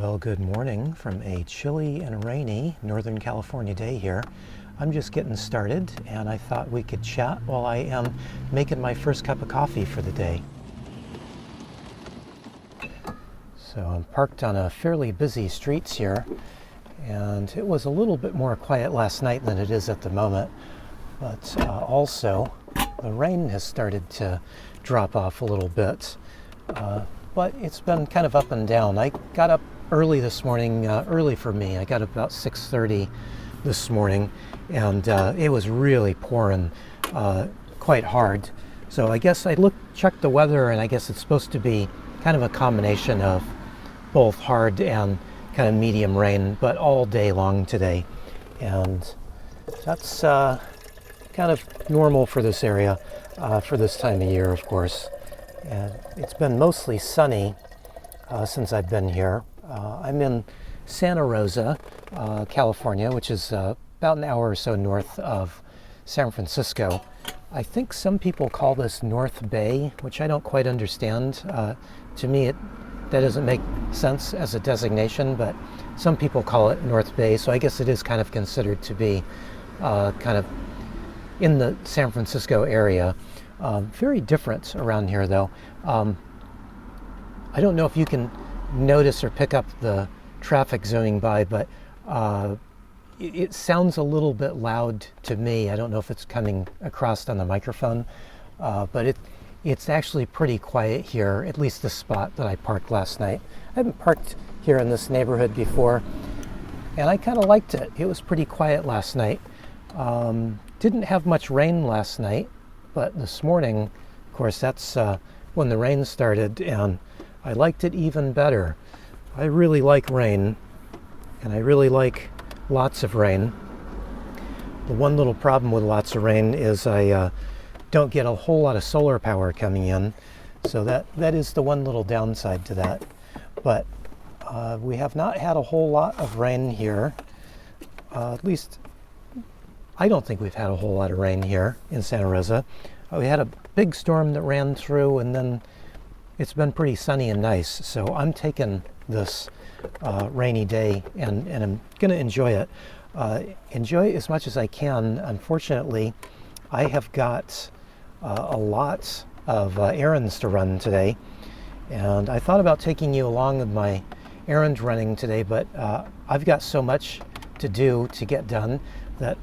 Well, good morning from a chilly and rainy Northern California day here. I'm just getting started and I thought we could chat while I am making my first cup of coffee for the day. So I'm parked on a fairly busy streets here, and it was a little bit more quiet last night than it is at the moment, but also the rain has started to drop off a little bit, but it's been kind of up and down. I got up early this morning, early for me. I got up about 6:30 this morning, and it was really pouring quite hard. So I guess I checked the weather, and I guess it's supposed to be kind of a combination of both hard and kind of medium rain, but all day long today. And that's kind of normal for this area, for this time of year, of course. And it's been mostly sunny since I've been here. I'm in Santa Rosa, California, which is about an hour or so north of San Francisco. I think some people call this North Bay, which I don't quite understand. To me, that doesn't make sense as a designation, but some people call it North Bay, so I guess it is kind of considered to be kind of in the San Francisco area. Very different around here, though. I don't know if you can notice or pick up the traffic zooming by, but it sounds a little bit loud to me. I don't know if it's coming across on the microphone, but it's actually pretty quiet here, at least the spot that I parked last night. I haven't parked here in this neighborhood before, and I kind of liked it. It was pretty quiet last night. Didn't have much rain last night, but this morning, of course, that's when the rain started, and I liked it even better. I really like rain, and I really like lots of rain. The one little problem with lots of rain is I don't get a whole lot of solar power coming in, so that is the one little downside to that. But we have not had a whole lot of rain here. At least I don't think we've had a whole lot of rain here in Santa Rosa. We had a big storm that ran through, and then it's been pretty sunny and nice. So I'm taking this rainy day, and I'm going to enjoy it. Enjoy it as much as I can. Unfortunately, I have got a lot of errands to run today, and I thought about taking you along with my errand running today, but I've got so much to do to get done that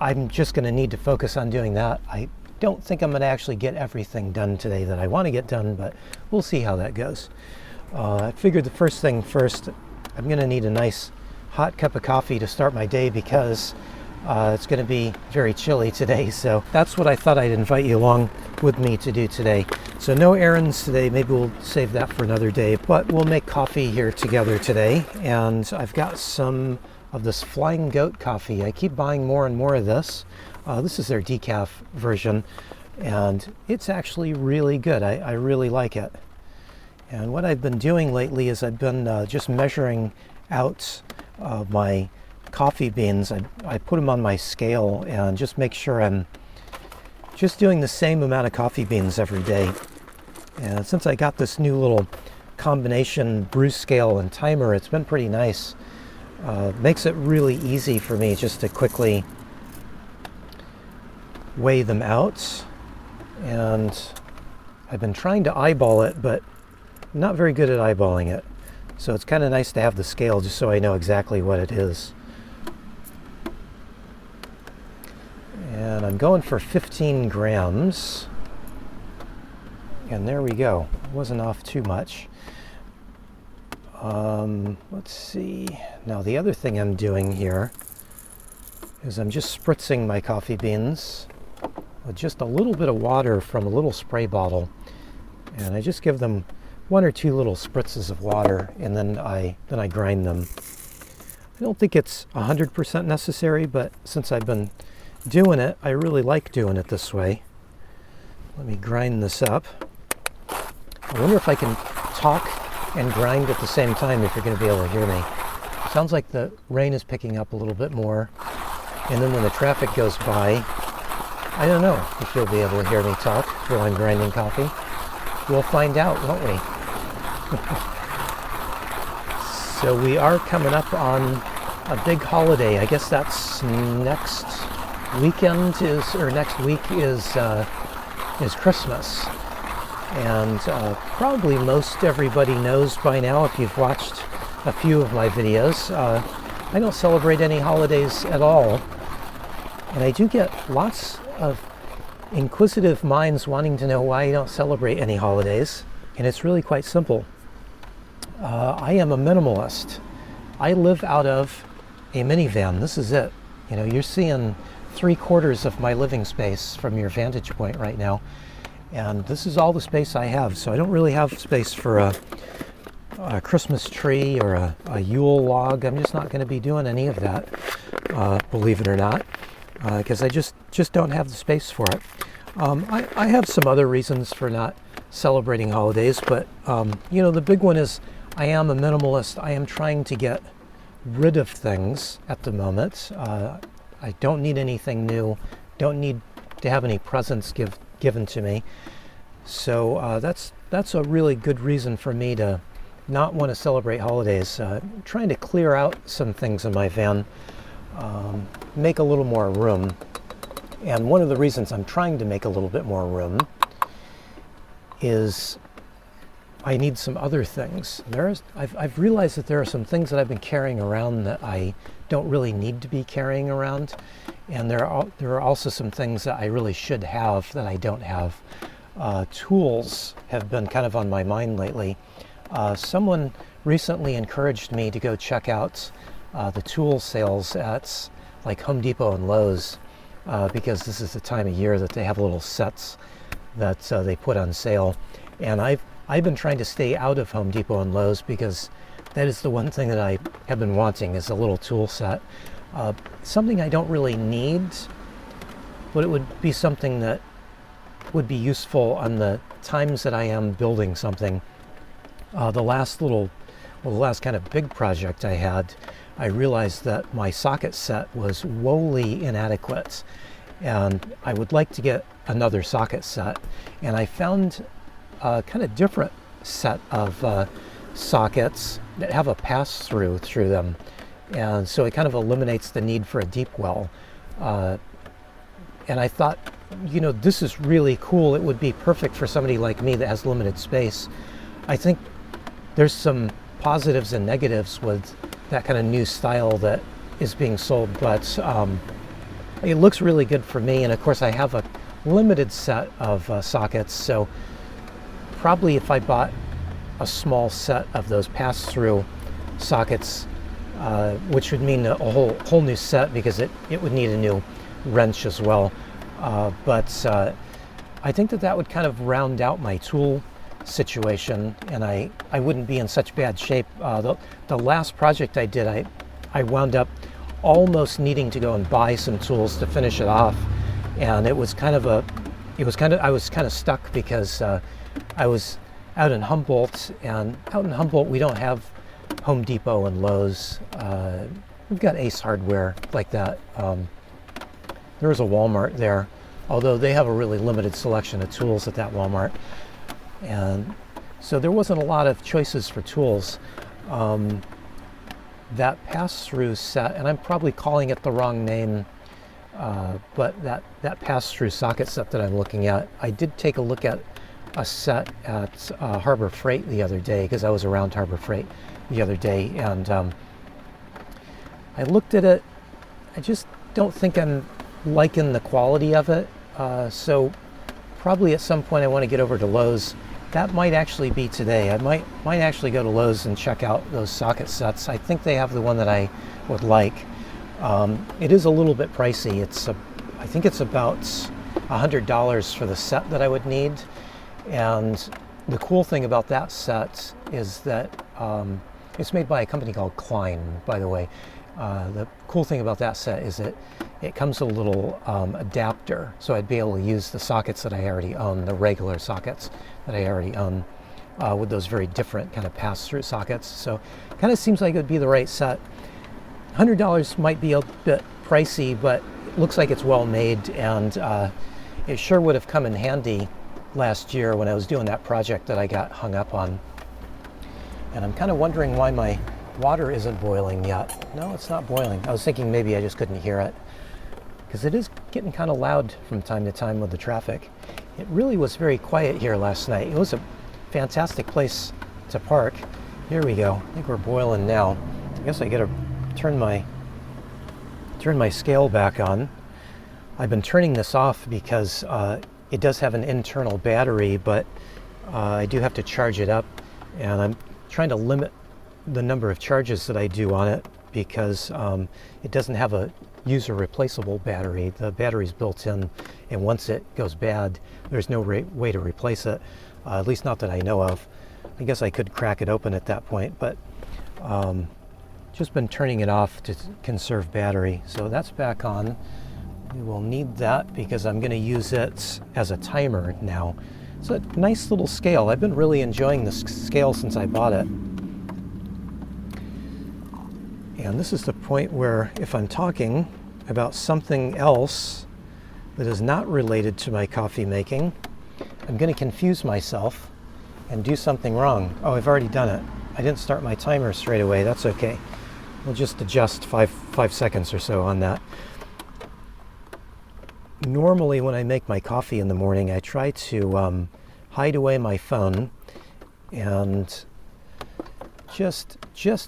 I'm just going to need to focus on doing that. I don't think I'm going to actually get everything done today that I want to get done, but we'll see how that goes. I figured the first thing first, I'm going to need a nice hot cup of coffee to start my day because it's going to be very chilly today. So that's what I thought I'd invite you along with me to do today. So no errands today. Maybe we'll save that for another day, but we'll make coffee here together today. And I've got some of this Flying Goat coffee. I keep buying more and more of this. This is their decaf version, and it's actually really good. I really like it. And what I've been doing lately is I've been just measuring out my coffee beans. I put them on my scale and just make sure I'm just doing the same amount of coffee beans every day. And since I got this new little combination brew scale and timer, it's been pretty nice. Makes it really easy for me just to quickly weigh them out. And I've been trying to eyeball it, but I'm not very good at eyeballing it. So it's kind of nice to have the scale just so I know exactly what it is. And I'm going for 15 grams. And there we go. It wasn't off too much. Let's see. Now the other thing I'm doing here is I'm just spritzing my coffee beans with just a little bit of water from a little spray bottle. And I just give them 1 or 2 little spritzes of water, and then I grind them. I don't think it's 100% necessary, but since I've been doing it, I really like doing it this way. Let me grind this up. I wonder if I can talk and grind at the same time, if you're going to be able to hear me. Sounds like the rain is picking up a little bit more, and then when the traffic goes by, I don't know if you'll be able to hear me talk while I'm grinding coffee. We'll find out, won't we? So we are coming up on a big holiday. I guess that's next weekend next week is Christmas. And probably most everybody knows by now, if you've watched a few of my videos, I don't celebrate any holidays at all. And I do get lots of inquisitive minds wanting to know why I don't celebrate any holidays. And it's really quite simple. I am a minimalist. I live out of a minivan. This is it. You know, you're seeing 3/4 of my living space from your vantage point right now. And this is all the space I have. So I don't really have space for a Christmas tree or a Yule log. I'm just not going to be doing any of that, believe it or not, because I just don't have the space for it. I have some other reasons for not celebrating holidays, but you know, the big one is I am a minimalist. I am trying to get rid of things at the moment. I don't need anything new. Don't need to have any presents given to me. So that's a really good reason for me to not want to celebrate holidays. Trying to clear out some things in my van, make a little more room. And one of the reasons I'm trying to make a little bit more room is I need some other things. I've realized that there are some things that I've been carrying around that I don't really need to be carrying around, and there are also some things that I really should have that I don't have. Tools have been kind of on my mind lately. Someone recently encouraged me to go check out the tool sales at like Home Depot and Lowe's, because this is the time of year that they have little sets that they put on sale. And I've been trying to stay out of Home Depot and Lowe's because that is the one thing that I have been wanting, is a little tool set. Something I don't really need, but it would be something that would be useful on the times that I am building something. The last kind of big project I had, I realized that my socket set was woefully inadequate, and I would like to get another socket set. And I found a kind of different set of sockets that have a pass-through through them, and so it kind of eliminates the need for a deep well. And I thought, you know, this is really cool. It would be perfect for somebody like me that has limited space. I think there's some positives and negatives with that kind of new style that is being sold, but it looks really good for me. And of course I have a limited set of sockets, so probably if I bought a small set of those pass-through sockets, which would mean a whole new set, because it would need a new wrench as well. But I think that would kind of round out my tool situation, and I wouldn't be in such bad shape. The last project I did, I wound up almost needing to go and buy some tools to finish it off, and I was kind of stuck because I was out in Humboldt, and out in Humboldt we don't have Home Depot and Lowe's. We've got Ace Hardware like that. There's a Walmart there, although they have a really limited selection of tools at that Walmart. And so there wasn't a lot of choices for tools. That pass-through set, and I'm probably calling it the wrong name, but that pass-through socket set that I'm looking at, I did take a look at a set at Harbor Freight the other day, because I was around Harbor Freight the other day, and I looked at it. I just don't think I'm liking the quality of it, so probably at some point I want to get over to Lowe's. That might actually be today. I might actually go to Lowe's and check out those socket sets. I think they have the one that I would like. It is a little bit pricey. I think it's about $100 for the set that I would need. And the cool thing about that set is that it's made by a company called Klein, by the way. The cool thing about that set is that it comes with a little adapter, so I'd be able to use the sockets that I already own, the regular sockets that I already own, with those very different kind of pass-through sockets. So it kind of seems like it would be the right set. $100 might be a bit pricey, but it looks like it's well made, and it sure would have come in handy last year when I was doing that project that I got hung up on. And I'm kind of wondering why my water isn't boiling yet. No, it's not boiling. I was thinking maybe I just couldn't hear it, because it is getting kind of loud from time to time with the traffic. It really was very quiet here last night. It was a fantastic place to park. Here we go. I think we're boiling now. I guess I gotta turn my scale back on. I've been turning this off because it does have an internal battery, but I do have to charge it up, and I'm trying to limit the number of charges that I do on it because it doesn't have a user replaceable battery. The battery's built in, and once it goes bad, there's no way to replace it, at least not that I know of. I guess I could crack it open at that point, but just been turning it off to conserve battery. So that's back on. We will need that because I'm going to use it as a timer now. It's a nice little scale. I've been really enjoying this scale since I bought it. And this is the point where if I'm talking about something else that is not related to my coffee making, I'm going to confuse myself and do something wrong. Oh, I've already done it. I didn't start my timer straight away. That's okay. We'll just adjust five seconds or so on that. Normally when I make my coffee in the morning, I try to hide away my phone and just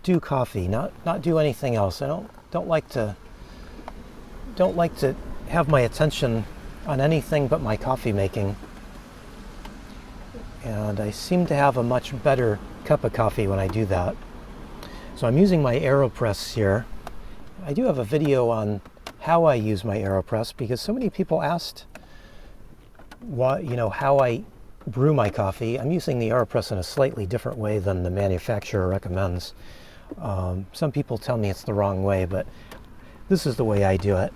do coffee, not do anything else. I don't like to have my attention on anything but my coffee making. And I seem to have a much better cup of coffee when I do that. So I'm using my Aeropress here. I do have a video on how I use my Aeropress because so many people asked how I brew my coffee. I'm using the Aeropress in a slightly different way than the manufacturer recommends. Some people tell me it's the wrong way, but this is the way I do it.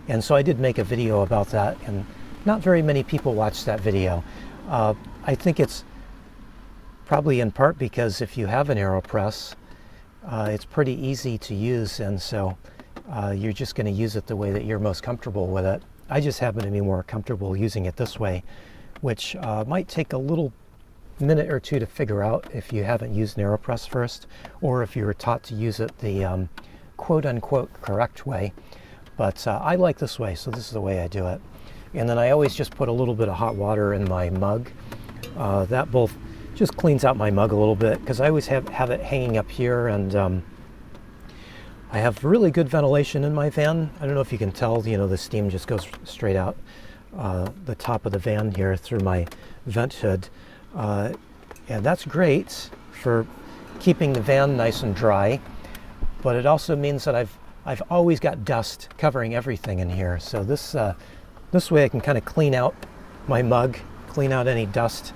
And so I did make a video about that, and not very many people watched that video. I think it's probably in part because if you have an Aeropress, it's pretty easy to use, and so you're just going to use it the way that you're most comfortable with it. I just happen to be more comfortable using it this way, which might take a little minute or two to figure out if you haven't used an Aeropress first, or if you were taught to use it the quote-unquote correct way. But I like this way, so this is the way I do it. And then I always just put a little bit of hot water in my mug. That both just cleans out my mug a little bit, because I always have it hanging up here, and I have really good ventilation in my van. I don't know if you can tell, the steam just goes straight out the top of the van here through my vent hood. And that's great for keeping the van nice and dry, but it also means that I've always got dust covering everything in here. So this way I can kind of clean out my mug, clean out any dust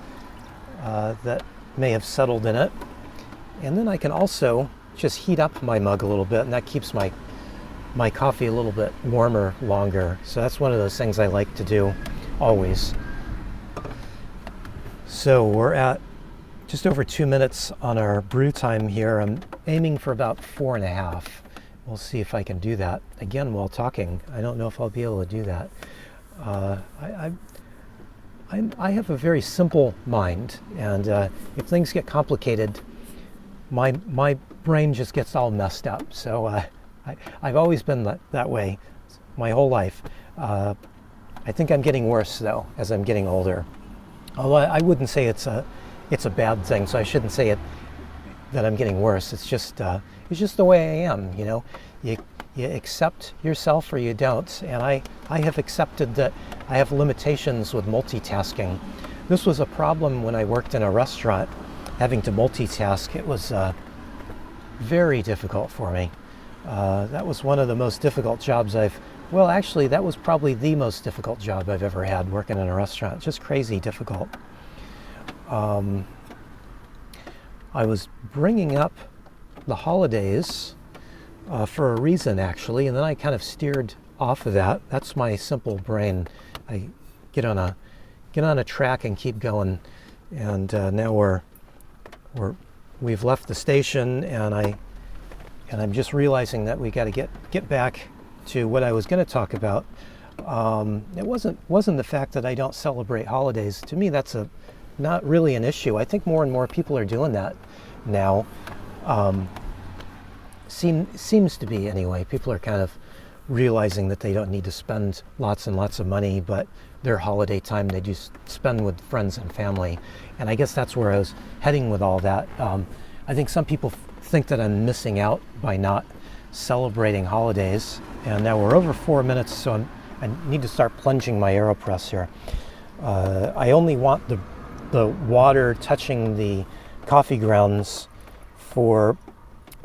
that may have settled in it. And then I can also just heat up my mug a little bit, and that keeps my coffee a little bit warmer longer. So that's one of those things I like to do always. So we're at just over 2 minutes on our brew time here. I'm aiming for about 4.5. We'll see if I can do that again while talking. I don't know if I'll be able to do that. I have a very simple mind, and if things get complicated, my brain just gets all messed up. So I've always been that way my whole life. I think I'm getting worse though as I'm getting older. Although I wouldn't say it's a bad thing, so I shouldn't say that I'm getting worse. It's just the way I am. You accept yourself or you don't, and I have accepted that I have limitations with multitasking. This was a problem when I worked in a restaurant, having to multitask. It was very difficult for me. That was one of the most difficult jobs actually that was probably the most difficult job I've ever had, working in a restaurant. Just crazy difficult. I was bringing up the holidays for a reason, actually, and then I kind of steered off of that. That's my simple brain. I get on a track and keep going, and now we've left the station, and I'm just realizing that we got to get back to what I was going to talk about. It wasn't the fact that I don't celebrate holidays. To me, that's not really an issue. I think more and more people are doing that now. seems to be anyway. People are kind of realizing that they don't need to spend lots and lots of money, but their holiday time they just spend with friends and family. And I guess that's where I was heading with all that. I think some people think that I'm missing out by not celebrating holidays. And now we're over 4 minutes, so I need to start plunging my Aeropress here. I only want the water touching the coffee grounds for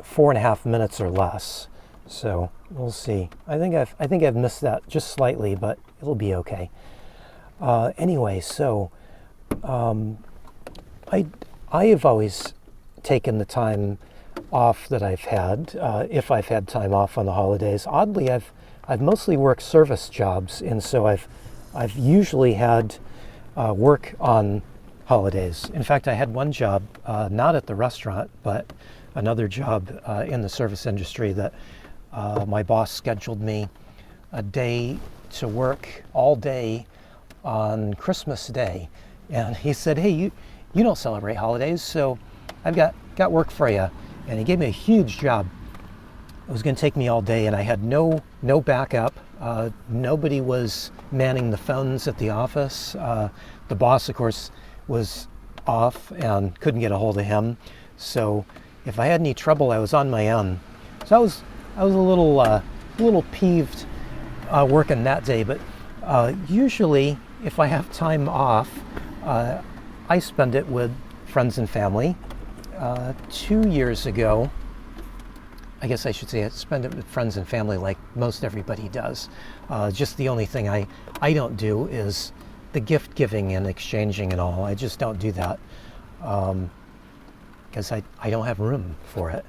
4.5 minutes or less. So we'll see. I think I've missed that just slightly, but it'll be okay. Anyway, so I have always taken the time off that I've had, if I've had time off on the holidays. Oddly, I've mostly worked service jobs, and so I've usually had work on holidays. In fact, I had one job, not at the restaurant, but another job in the service industry that my boss scheduled me a day to work all day on Christmas Day. And he said, hey, you don't celebrate holidays, so I've got work for you. And he gave me a huge job. It was going to take me all day, and I had no backup. Nobody was manning the phones at the office. The boss, of course, was off and couldn't get a hold of him. So if I had any trouble, I was on my own. So I was a little peeved working that day. But usually, if I have time off, I spend it with friends and family. 2 years ago, I guess I should say I spend it with friends and family like most everybody does. Just the only thing I don't do is the gift giving and exchanging and all. I just don't do that because I don't have room for it.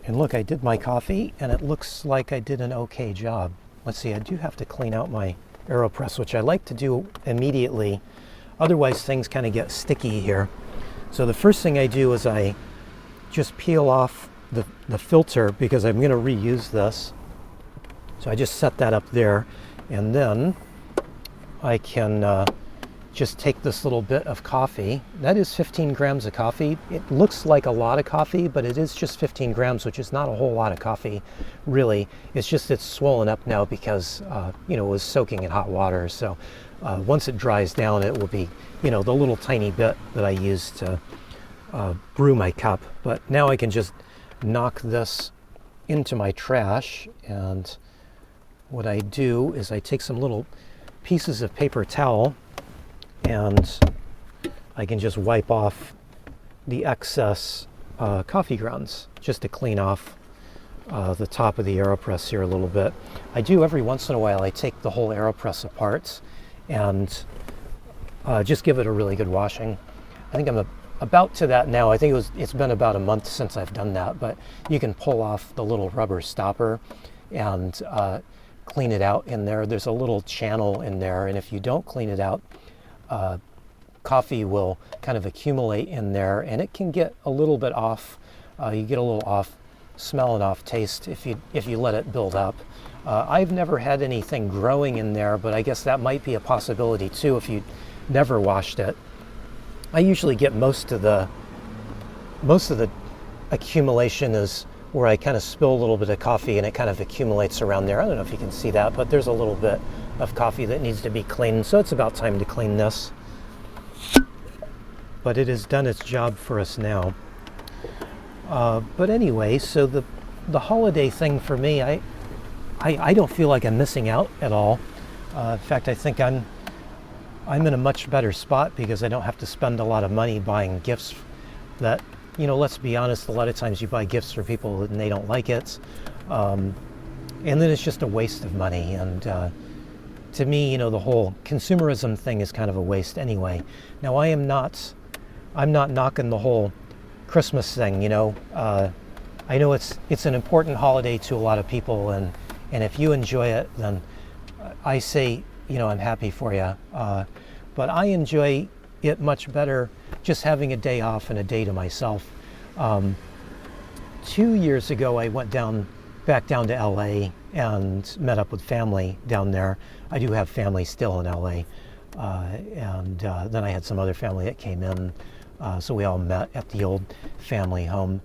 And look, I did my coffee and it looks like I did an okay job. Let's see, I do have to clean out my Aeropress, which I like to do immediately. Otherwise things kind of get sticky here. So the first thing I do is I just peel off the filter because I'm going to reuse this. So I just set that up there, and then I can just take this little bit of coffee. That is 15 grams of coffee. It looks like a lot of coffee, but it is just 15 grams, which is not a whole lot of coffee, really. It's just it's swollen up now because it was soaking in hot water. So once it dries down, it will be the little tiny bit that I use to brew my cup. But now I can just knock this into my trash, and what I do is I take some little pieces of paper towel and I can just wipe off the excess coffee grounds just to clean off the top of the Aeropress here a little bit. I do every once in a while. I take the whole Aeropress apart and just give it a really good washing. I think I'm about to that now. I think it's been about a month since I've done that, but you can pull off the little rubber stopper and clean it out in there. There's a little channel in there, and if you don't clean it out, coffee will kind of accumulate in there, and it can get a little bit off. You get a little off smell and off taste if you let it build up. I've never had anything growing in there, but I guess that might be a possibility too if you never washed it. I usually get most of the accumulation is where I kind of spill a little bit of coffee and it kind of accumulates around there. I don't know if you can see that, but there's a little bit of coffee that needs to be cleaned, so it's about time to clean this. But it has done its job for us now. But anyway, so the holiday thing for me, I don't feel like I'm missing out at all. In fact, I think I'm in a much better spot because I don't have to spend a lot of money buying gifts that, let's be honest, a lot of times you buy gifts for people and they don't like it. And then it's just a waste of money. And to me, the whole consumerism thing is kind of a waste anyway. Now, I'm not knocking the whole Christmas thing, I know it's an important holiday to a lot of people, and if you enjoy it, then I say, I'm happy for you. But I enjoy it much better just having a day off and a day to myself. 2 years ago, I went back down to LA and met up with family down there. I do have family still in LA. And then I had some other family that came in. So we all met at the old family home.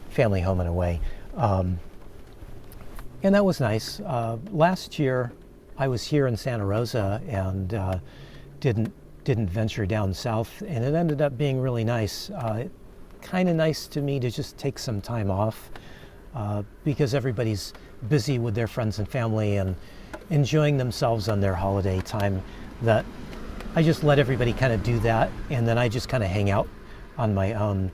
family home and away. And that was nice. Last year, I was here in Santa Rosa and didn't venture down south, and it ended up being really nice. Kind of nice to me to just take some time off because everybody's busy with their friends and family and enjoying themselves on their holiday time, that I just let everybody kind of do that, and then I just kind of hang out on my own.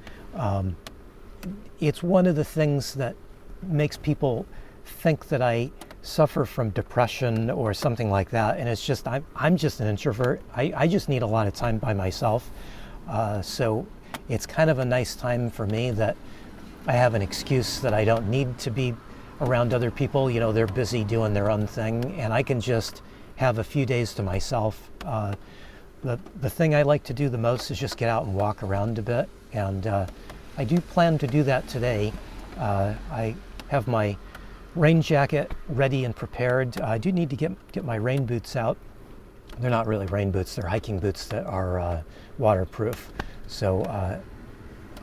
It's one of the things that makes people think that I suffer from depression or something like that, and it's just I'm just an introvert. I just need a lot of time by myself, so it's kind of a nice time for me that I have an excuse that I don't need to be around other people. You know, they're busy doing their own thing, and I can just have a few days to myself. The thing I like to do the most is just get out and walk around a bit, and I do plan to do that today. I have my rain jacket ready and prepared. I do need to get my rain boots out. They're not really rain boots, they're hiking boots that are waterproof. So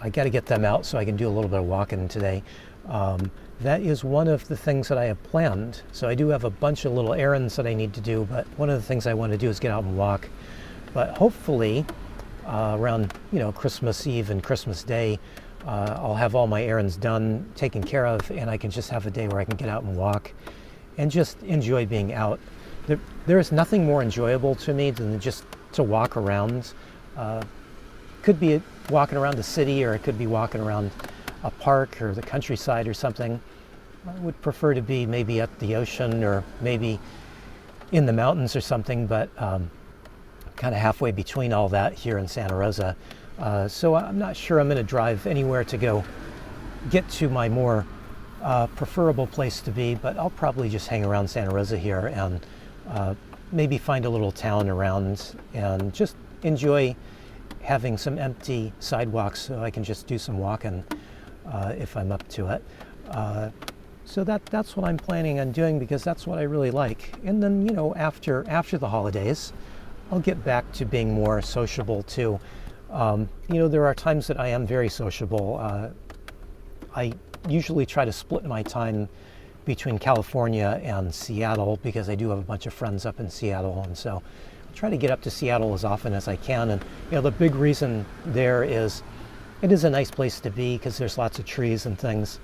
I got to get them out so I can do a little bit of walking today. That is one of the things that I have planned. So I do have a bunch of little errands that I need to do, but one of the things I want to do is get out and walk. But hopefully around Christmas Eve and Christmas Day, I'll have all my errands done, taken care of, and I can just have a day where I can get out and walk and just enjoy being out. There is nothing more enjoyable to me than just to walk around. Could be walking around the city, or it could be walking around a park or the countryside or something. I would prefer to be maybe at the ocean or maybe in the mountains or something, but kind of halfway between all that here in Santa Rosa. So I'm not sure I'm going to drive anywhere to go get to my more preferable place to be, but I'll probably just hang around Santa Rosa here and maybe find a little town around and just enjoy having some empty sidewalks so I can just do some walking if I'm up to it. So that's what I'm planning on doing, because that's what I really like. And then, after the holidays, I'll get back to being more sociable too. There are times that I am very sociable. I usually try to split my time between California and Seattle, because I do have a bunch of friends up in Seattle, and so I try to get up to Seattle as often as I can. And the big reason there is it is a nice place to be because there's lots of trees and things.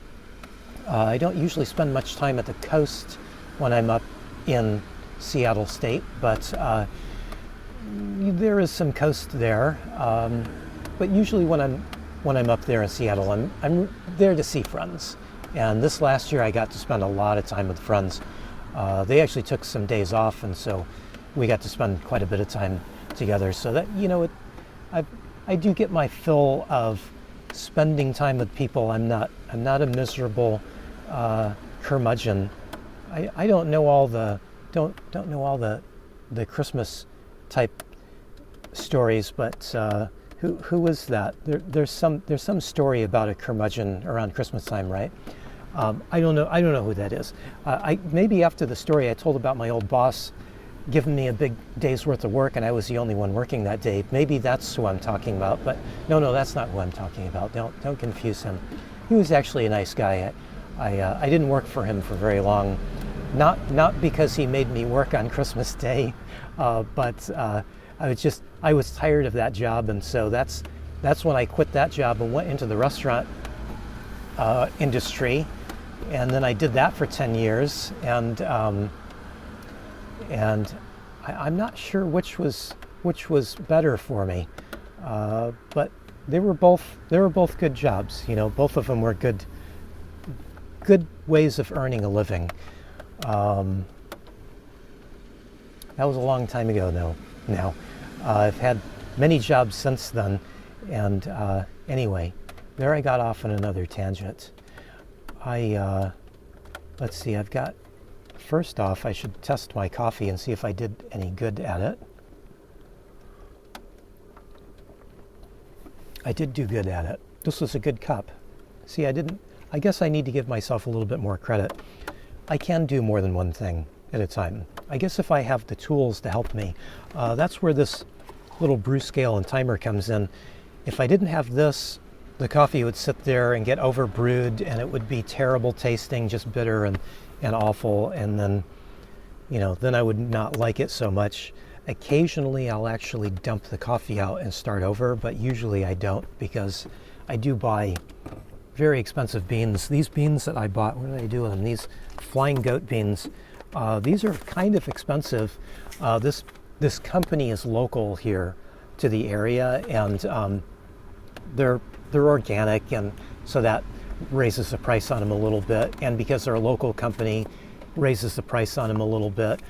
I don't usually spend much time at the coast when I'm up in Seattle State, but there is some coast there. But usually when I'm up there in Seattle, I'm there to see friends. And this last year I got to spend a lot of time with friends. They actually took some days off, and so we got to spend quite a bit of time together. So that I do get my fill of spending time with people. I'm not a miserable curmudgeon. I don't know all the Christmas type stories, but who was that? There's some story about a curmudgeon around Christmas time, right? I don't know who that is. Maybe after the story I told about my old boss giving me a big day's worth of work and I was the only one working that day, maybe that's who I'm talking about. But no, that's not who I'm talking about. Don't confuse him. He was actually a nice guy. I didn't work for him for very long, not because he made me work on Christmas Day, but I was tired of that job, and so that's when I quit that job and went into the restaurant industry, and then I did that for 10 years, and I'm not sure which was better for me, but they were both good jobs. Both of them were good ways of earning a living. That was a long time ago, though. Now, I've had many jobs since then, and anyway, there I got off on another tangent. Let's see, first off, I should test my coffee and see if I did any good at it. I did do good at it. This was a good cup. See, I guess I need to give myself a little bit more credit. I can do more than one thing at a time. I guess if I have the tools to help me, that's where this little brew scale and timer comes in. If I didn't have this, the coffee would sit there and get overbrewed, and it would be terrible tasting, just bitter and awful. And then, then I would not like it so much. Occasionally, I'll actually dump the coffee out and start over, but usually I don't, because I do buy very expensive beans. These beans that I bought, what did I do with them? These flying goat beans. These are kind of expensive. This company is local here to the area, and they're organic, and so that raises the price on them a little bit. And because they're a local company, raises the price on them a little bit.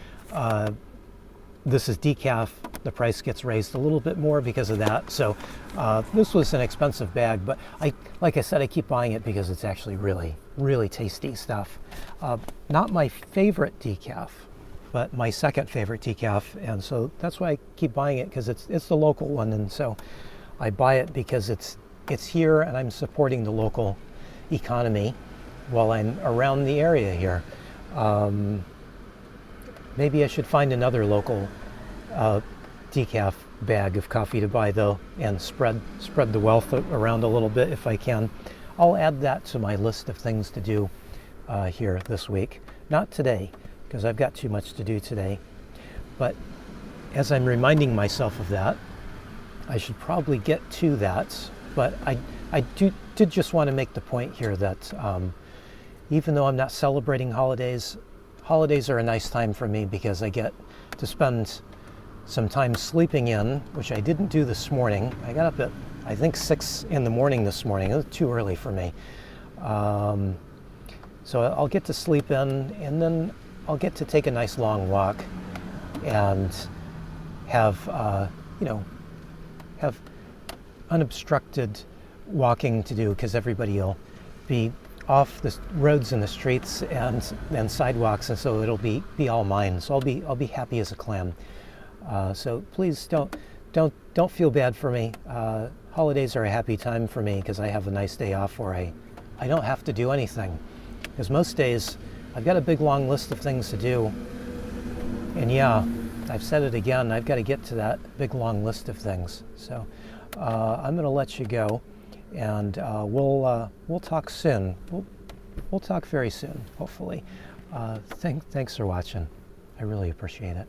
This is decaf. The price gets raised a little bit more because of that. So this was an expensive bag, but like I said, I keep buying it because it's actually really, really tasty stuff. Not my favorite decaf, but my second favorite decaf, and so that's why I keep buying it, because it's the local one, and so I buy it because it's here, and I'm supporting the local economy while I'm around the area here. Maybe I should find another local decaf bag of coffee to buy, though, and spread the wealth around a little bit if I can. I'll add that to my list of things to do here this week. Not today, because I've got too much to do today. But as I'm reminding myself of that, I should probably get to that. But I did just want to make the point here that even though I'm not celebrating holidays are a nice time for me, because I get to spend some time sleeping in, which I didn't do this morning. I got up at, I think, 6 in the morning this morning. It was too early for me. So I'll get to sleep in, and then I'll get to take a nice long walk and have, have unobstructed walking to do, because everybody will be off the roads and the streets and sidewalks, and so it'll be all mine. So I'll be happy as a clam. So please don't feel bad for me. Holidays are a happy time for me because I have a nice day off where I don't have to do anything. Because most days I've got a big long list of things to do, and yeah, I've said it again, I've got to get to that big long list of things. So I'm going to let you go. And we'll talk soon. We'll talk very soon, hopefully. Thanks for watching. I really appreciate it.